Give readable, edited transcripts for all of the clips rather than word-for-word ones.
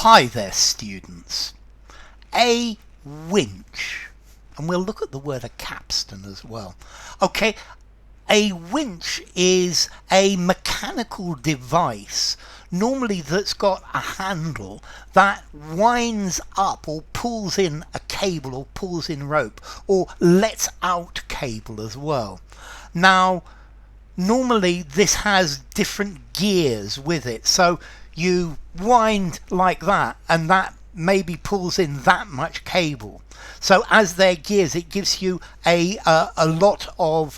Hi there, students. A winch, and we'll look at the word a capstan as well. Okay, a winch is a mechanical device, normally that's got a handle that winds up or pulls in a cable or pulls in rope or lets out cable as well. Now, normally this has different gears with it, so you wind like that and that maybe pulls in that much cable. So as they're gears, it gives you a lot of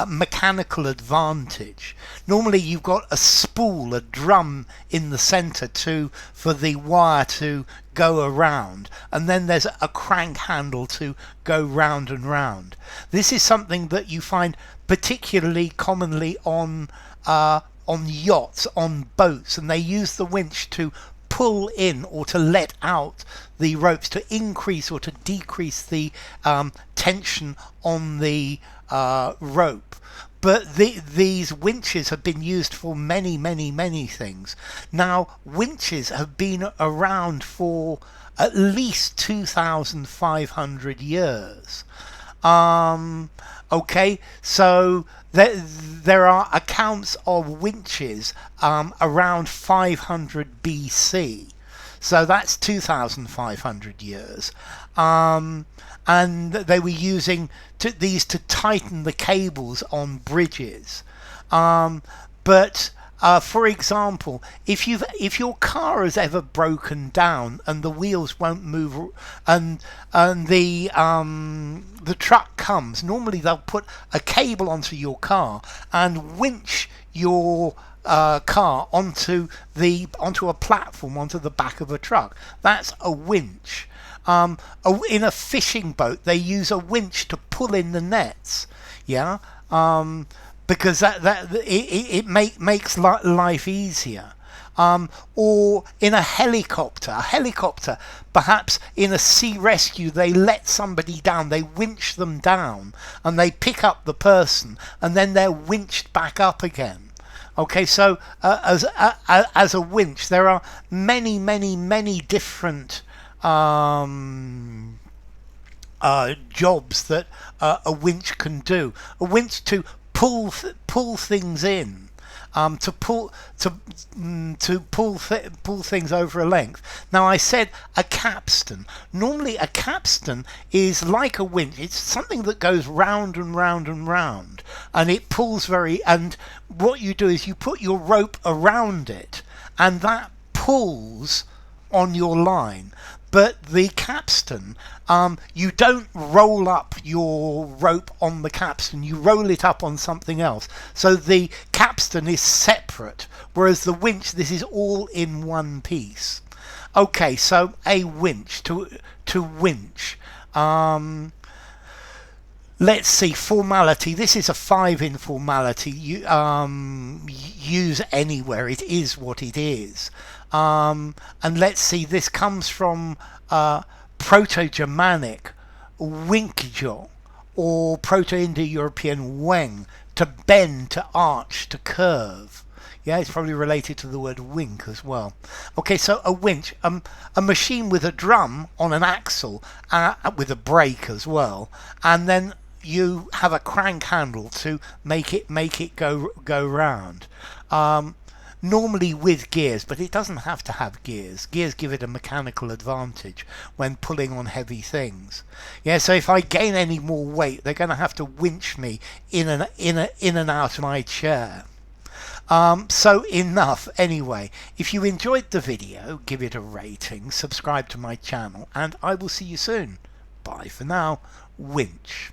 mechanical advantage. Normally you've got a spool, a drum in the center for the wire to go around, and then there's a crank handle to go round and round. This is something that you find particularly commonly on yachts, on boats, and they use the winch to pull in or to let out the ropes to increase or to decrease the tension on the rope. But these winches have been used for many things. Now, winches have been around for at least 2,500 years. Okay, so there are accounts of winches around 500 BC. So that's 2,500 years. And they were using these to tighten the cables on bridges. But for example, if your car has ever broken down and the wheels won't move, and the truck comes, normally they'll put a cable onto your car and winch your car onto a platform, onto the back of a truck. That's a winch. In a fishing boat, they use a winch to pull in the nets. Yeah. Because it makes life easier. Or in a helicopter, perhaps in a sea rescue, they let somebody down, they winch them down, and they pick up the person, and then they're winched back up again. Okay, so as a winch, there are many different jobs that a winch can do. A winch to pull things in, to pull things over a length. Now, I said a capstan. Normally a capstan is like a winch. It's something that goes round and round and round, and it pulls and what you do is you put your rope around it, and that pulls on your line. But the capstan, you don't roll up your rope on the capstan, you roll it up on something else. So the capstan is separate, whereas the winch, this is all in one piece. Okay, so a winch, to winch. Let's see, formality. This is a 5 in formality. Use anywhere. It is what it is. And let's see, this comes from Proto-Germanic winkjo, or Proto-Indo-European weng, to bend, to arch, to curve. Yeah, it's probably related to the word wink as well. Okay, so a winch, a machine with a drum on an axle, with a brake as well, and then you have a crank handle to make it go round. Normally with gears, but it doesn't have to have gears. Gears give it a mechanical advantage when pulling on heavy things. Yeah, so if I gain any more weight, they're going to have to winch me in and out of my chair. So enough anyway. If you enjoyed the video, give it a rating, subscribe to my channel, and I will see you soon. Bye for now. Winch.